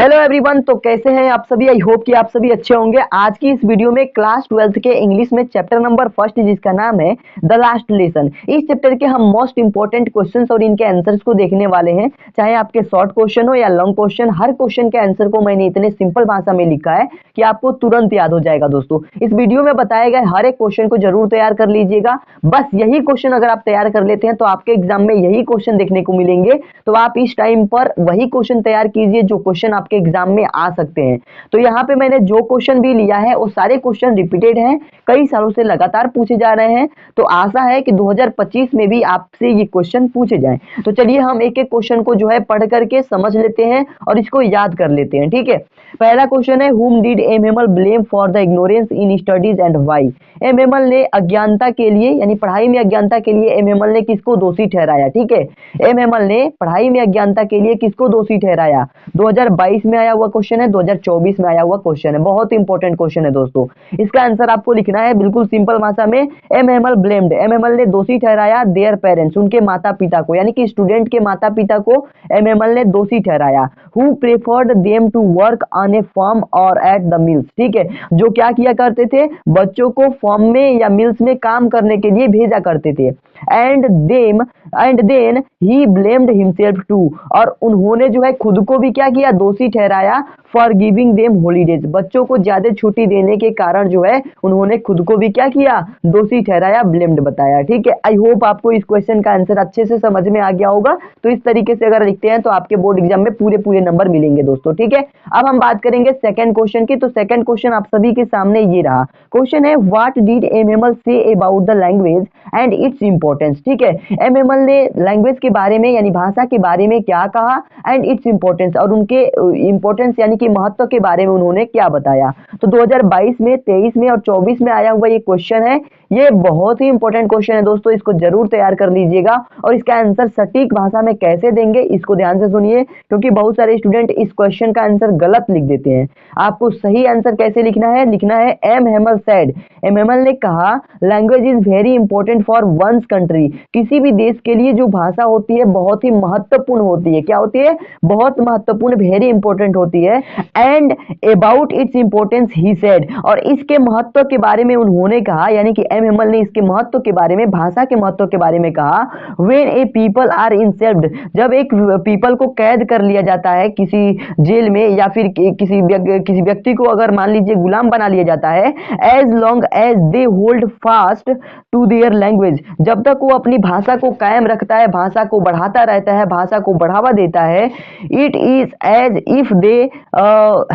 Hello everyone. तो कैसे हैं आप सभी? आई होप कि आप सभी अच्छे होंगे। आज की इस वीडियो में क्लास 12th के इंग्लिश में चैप्टर नंबर फर्स्ट जिसका नाम है द लास्ट लेसन, इस चैप्टर के हम मोस्ट इंपोर्टेंट क्वेश्चंस और इनके आंसर्स को देखने वाले हैं। चाहे आपके शॉर्ट क्वेश्चन हो या लॉन्ग क्वेश्चन, हर क्वेश्चन के आंसर को मैंने इतने सिंपल भाषा में लिखा है कि आपको तुरंत याद हो जाएगा। दोस्तों, इस वीडियो में बताए गए हर एक क्वेश्चन को जरूर तैयार कर लीजिएगा। बस यही क्वेश्चन अगर आप तैयार कर लेते हैं तो आपके एग्जाम में यही क्वेश्चन देखने को मिलेंगे। तो आप इस टाइम पर वही क्वेश्चन तैयार कीजिए जो क्वेश्चन आपके एग्जाम में आ सकते हैं। तो यहाँ पे मैंने जो क्वेश्चन भी लिया है वो सारे क्वेश्चन रिपीटेड हैं, कई सालों से लगातार पूछे जा रहे हैं। तो आशा है कि 2025 में भी आपसे ये क्वेश्चन पूछे जाएं। तो चलिए हम एक एक क्वेश्चन को जो है पढ़ करके समझ लेते हैं और इसको याद कर लेते हैं। ठीक है, पहला क्वेश्चन है whom did M Hamel blame for the ignorance in studies and why? M Hamel ने अज्ञानता के लिए यानी पढ़ाई में अज्ञानता के लिए एम हेमल ने किसको दोषी ठहराया? ठीक है, एम हेमल ने पढ़ाई में अज्ञानता के लिए किसको दोषी ठहराया? 2022 में आया हुआ क्वेश्चन है, 2024 में आया हुआ क्वेश्चन है। बहुत इंपॉर्टेंट क्वेश्चन है दोस्तों। इसका आंसर आपको लिखना है बिल्कुल सिंपल भाषा में। M Hemal blamed, M Hamel ने दोषी ठहराया देयर पेरेंट्स, उनके माता पिता को, यानी कि स्टूडेंट के माता पिता को एम हेमल ने दोषी ठहराया। Who preferred them to work on a farm और एट द मिल्स, ठीक है, जो क्या किया करते थे, बच्चों को फार्म में या मिल्स में काम करने के लिए भेजा करते थे। And then he blamed himself too, और उन्होंने जो है खुद को भी क्या किया, दोषी ठहराया फॉर गिविंग देम हॉलीडेज, बच्चों को ज्यादा छुट्टी देने के कारण जो है उन्होंने खुद को भी क्या किया, दोषी ठहराया, ब्लेम्ड बताया। ठीक है, आई होप आपको इस क्वेश्चन का आंसर अच्छे से समझ में आ गया होगा। तो इस तरीके से अगर लिखते हैं तो आपके बोर्ड एग्जाम में पूरे पूरे नंबर मिलेंगे दोस्तों। ठीक है, अब हम बात करेंगे सेकंड क्वेश्चन की। तो सेकंड क्वेश्चन आप सभी के सामने ये रहा। क्वेश्चन है what did M Hamel say about the language and its importance. ठीक है, एम हेमल ने लैंग्वेज के बारे में यानी भाषा के बारे में क्या कहा, एंड इट्स इंपॉर्टेंस, और उनके इंपॉर्टेंस यानी कि महत्व के बारे में उन्होंने क्या बताया। तो 2022 में, 23 में और 24 में आया हुआ ये क्वेश्चन है। ये बहुत ही इंपॉर्टेंट क्वेश्चन है दोस्तों, इसको जरूर तैयार कर लीजिएगा। और इसका आंसर सटीक भाषा में कैसे देंगे इसको ध्यान से सुनिए, क्योंकि बहुत सारे स्टूडेंट इस क्वेश्चन का आंसर गलत लिख देते हैं। आपको सही आंसर कैसे लिखना है, लिखना है M Hamel said, M Hamel ने कहा language is very important for one's country, किसी भी देश के लिए जो भाषा होती है बहुत ही महत्वपूर्ण होती है। क्या होती है? बहुत महत्वपूर्ण, वेरी इंपॉर्टेंट होती है। And about its importance he said, और इसके महत्व के बारे में उन्होंने कहा, यानी कि एम हेमल ने इसके महत्व के बारे में, भाषा के महत्व के बारे में कहा। व्हेन ए पीपल आर इंसेल्व्ड, जब एक पीपल को कैद कर लिया जाता है किसी जेल में, या फिर किसी व्यक्ति को अगर मान लीजिए गुलाम बना लिया जाता है, as long as they hold fast to their language, जब तक वो अपनी भाषा को कायम रखता है, भाषा को बढ़ाता रहता है, भाषा को बढ़ावा देता है, it is as if they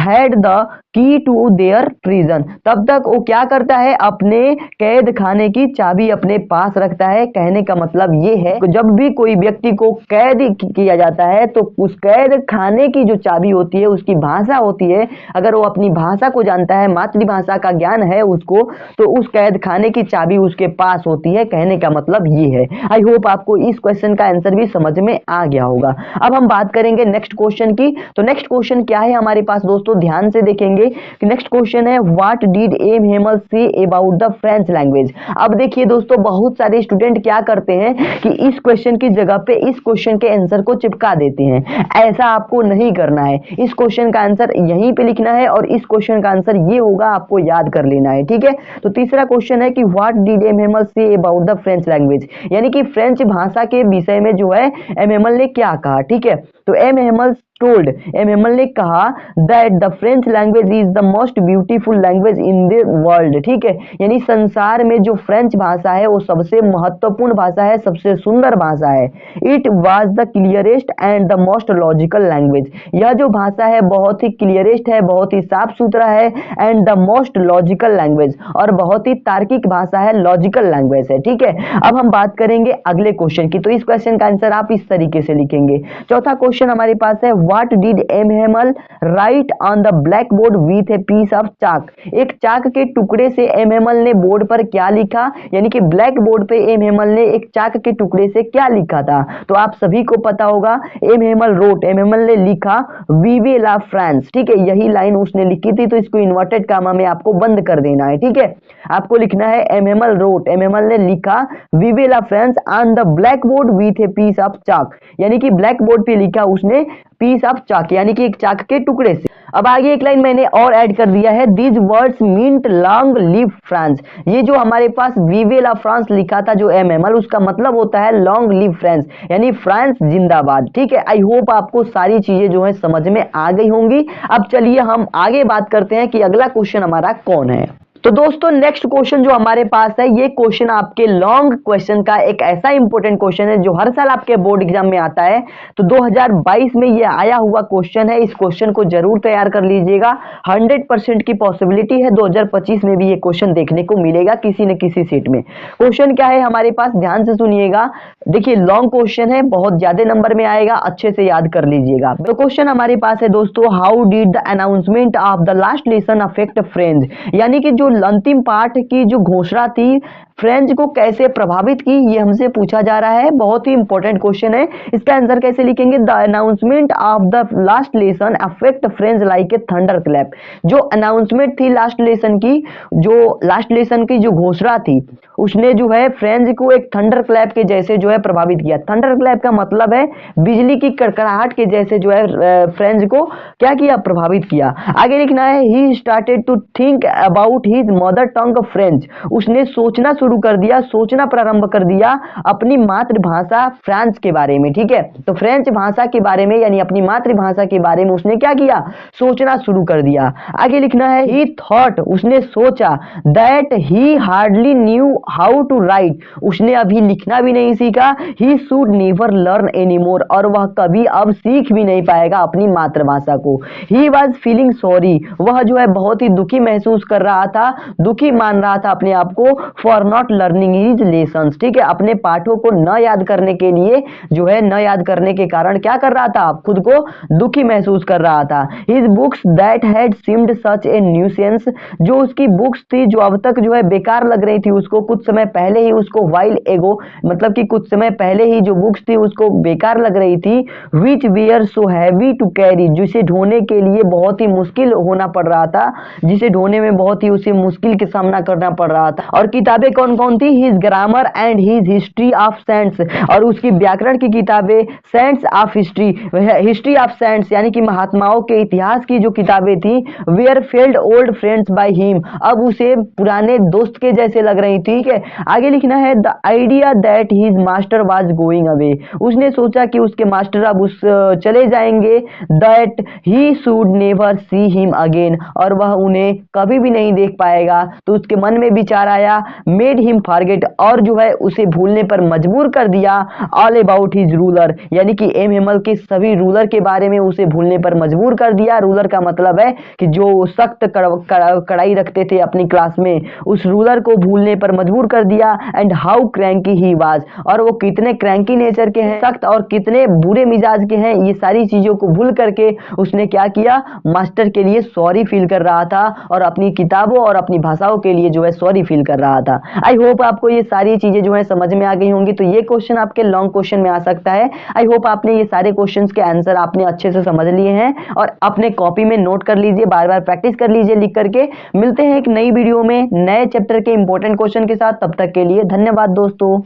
had the key to their prison, तब तक वो क्या करता है, अपने कैद खाने की चाबी अपने पास रखता है। कहने का मतलब ये है कि जब भी कोई व्यक्ति को कैद किया जाता है तो उस कैद खाने की जो चाबी होती है, उसकी भाषा होती है, अगर वो अपनी भाषा को जानता है, मातृभाषा का ज्ञान है उसको, तो उस कैद खाने की चाबी उसके पास होती है। कहने का मतलब ये है। आई होप आपको इस क्वेश्चन का आंसर भी समझ में आ गया होगा। अब हम बात करेंगे नेक्स्ट क्वेश्चन की। तो नेक्स्ट क्वेश्चन क्या है हमारे पास दोस्तों, ध्यान से देखेंगे कि नेक्स्ट क्वेश्चन है what did M Hamel say about the French language. अब देखिए दोस्तों, बहुत सारे स्टूडेंट क्या करते हैं कि इस क्वेश्चन की जगह पे इस क्वेश्चन के आंसर को चिपका देते हैं। ऐसा आपको नहीं करना है। इस क्वेश्चन का आंसर यहीं पे लिखना है और इस क्वेश्चन का आंसर ये होगा, आपको याद कर लेना है। ठीक है, तो तीसरा क्वेश्चन है कि what did M Hamel say about the French language, यानी कि फ्रेंच भाषा के विषय में जो है एम हेमल ने क्या कहा। ठीक है, तो M Hemal told, M Hamel ने कहा that the French language is the most beautiful language in the world. ठीक है, यानी संसार में जो फ्रेंच भाषा है वो सबसे महत्वपूर्ण भाषा है, सबसे सुंदर भाषा है। It was the clearest and the most logical language, यह जो भाषा है बहुत ही क्लियरेस्ट है, बहुत ही साफ सुथरा है, and the most logical language, और बहुत ही तार्किक भाषा है, लॉजिकल लैंग्वेज है। ठीक है, अब हम बात करेंगे अगले क्वेश्चन की। तो इस क्वेश्चन का आंसर आप इस तरीके से लिखेंगे। चौथा क्वेश्चन हमारे पास है what did M Hamel write on the black board with a piece of chalk, एक चाक के टुकड़े से एम हेमल ने बोर्ड पर क्या लिखा, यानी कि ब्लैक बोर्ड पे एम हेमल ने एक चाक के टुकड़े से क्या लिखा था। तो आप सभी को पता होगा, M Hamel wrote, M Hamel ने लिखा वीवे ला फ्रांस। ठीक है, यही लाइन उसने लिखी थी, तो इसको इन्वर्टेड कामा में आपको बंद कर देना है। ठीक है, आपको लिखना है M Hamel wrote, M Hamel ने लिखा vive la France on the black board with a piece of chalk, यानी कि ब्लैक बोर्ड पे लिखा उसने पीस ऑफ चाक, यानी कि एक चाक के टुकड़े से। अब आगे एक लाइन मैंने और ऐड कर दिया है, these words meant long live France. ये जो हमारे पास वीवे ला फ्रांस लिखा था जो एमएमएल, उसका मतलब होता है लॉन्ग लिव फ्रांस, यानी फ्रांस जिंदाबाद। ठीक है, आई होप आपको सारी चीजें जो है समझ में आ गई होंगी। अब चलिए हम आगे बात करते हैं कि अगला क्वेश्चन हमारा कौन है। तो दोस्तों नेक्स्ट क्वेश्चन जो हमारे पास है, ये क्वेश्चन आपके लॉन्ग क्वेश्चन का एक ऐसा इंपॉर्टेंट क्वेश्चन है जो हर साल आपके बोर्ड एग्जाम में आता है। तो 2022 में ये आया हुआ क्वेश्चन है, इस क्वेश्चन को जरूर तैयार कर लीजिएगा। 100% की पॉसिबिलिटी है 2025 में भी ये क्वेश्चन देखने को मिलेगा किसी न किसी सीट में। क्वेश्चन क्या है हमारे पास, ध्यान से सुनिएगा। देखिए लॉन्ग क्वेश्चन है, बहुत ज्यादा नंबर में आएगा, अच्छे से याद कर लीजिएगा। तो क्वेश्चन हमारे पास है दोस्तों, how did the announcement of the last lesson affect French, यानी कि जो अंतिम पाठ की जो घोषणा थी फ्रेंच को कैसे प्रभावित की, ये हमसे पूछा जा रहा है। बहुत ही इंपॉर्टेंट क्वेश्चन है। इसका आंसर कैसे लिखेंगे, the announcement of the last lesson affect French like a thunder clap. जो अनाउंसमेंट थी लास्ट लेसन की, जो लास्ट लेसन की जो घोषणा थी, उसने जो है फ्रेंच को एक थंडर क्लैप के जैसे जो है प्रभावित किया। थंडर क्लैप का मतलब है बिजली की कड़कड़ाहट के जैसे जो है फ्रेंच को क्या किया, प्रभावित किया। आगे लिखना है, he started to think about his mother tongue French. उसने सोचना शुरू कर दिया, सोचना प्रारंभ कर दिया अपनी मातृभाषा फ्रांस के बारे में। ठीक है, तो फ्रेंच भाषा के बारे में यानी अपनी मातृभाषा के बारे में उसने क्या किया, सोचना शुरू कर दिया। आगे लिखना है, ही थॉट, उसने सोचा, that he hardly knew how to write, उसने अभी लिखना भी नहीं सीखा। He should never learn anymore, और वह कभी अब सीख भी नहीं पाएगा अपनी मातृभाषा को। ही वॉज फीलिंग सॉरी, वह जो है बहुत ही दुखी महसूस कर रहा था, दुखी मान रहा था अपने आप को, for not learning his lessons. ठीक है, अपने पाठों को न याद करने के लिए जो है, न याद करने के कारण क्या कर रहा था, खुद को दुखी महसूस कर रहा था। His books that had seemed such A nuisance, जो उसकी बुक्स थी जो अब तक जो है बेकार लग रही थी उसको, कुछ समय पहले ही उसको वाइल एगो, मतलब कि कुछ समय पहले ही जो बुक्स थी उसको बेकार लग रही थी। Which were so heavy to carry, जिसे ढोने के लिए बहुत ही मुश्किल होना पड़ रहा था, जिसे ढोने में बहुत ही उसे मुश्किल के सामना करना पड़ रहा था। और किताबें कौन कौन थी, his grammar and his history of saints, और उसकी व्याकरण की किताबें, saints of history, history of saints यानी कि महात्माओं के इतिहास की जो किताबें थी, were failed old friends by him, अब उसे पुराने दोस्त के जैसे लग रही थी। ठीक है, आगे लिखना है, the idea that his master was going away, उसने सोचा कि उसके मास्टर अब उस चले जाएंगे। That he should never see him again, और वह उन्हें कभी भी नहीं देख पाएगा, तो उसके मन में विचार आया। मेड हिम फॉरगेट, और जो है उसे भूलने पर मजबूर कर दिया। ऑल अबाउट हिज रूलर, यानी कि एमएमएल के सभी रूलर के बारे में उसे भूलने पर मजबूर कर दिया। रूलर का मतलब है कि जो सख्त कड़ाई रखते थे अपनी क्लास में, उस रूलर को भूलने पर मजबूर कर दिया। And how cranky he was, और वो कितने क्रैंकी नेचर के हैं, सख्त और कितने बुरे मिजाज के हैं, ये सारी चीजों को भूल करके उसने क्या किया, मास्टर के लिए सॉरी फील कर रहा था, और अपनी किताबों और अपनी भाषाओं के लिए जो है सॉरी फील कर रहा था। आई होप आपको ये सारी चीजें जो है समझ में आ गई होंगी। तो ये क्वेश्चन आपके लॉन्ग क्वेश्चन में आ सकता है। आई होप आपने ये सारे क्वेश्चंस के आंसर आपने अच्छे से समझ लिए हैं, और अपने कॉपी में नोट कर लीजिए, बार बार प्रैक्टिस कर लीजिए लिख करके। मिलते हैं एक नई वीडियो में नए चैप्टर के इंपॉर्टेंट क्वेश्चन के साथ, तब तक के लिए धन्यवाद दोस्तों।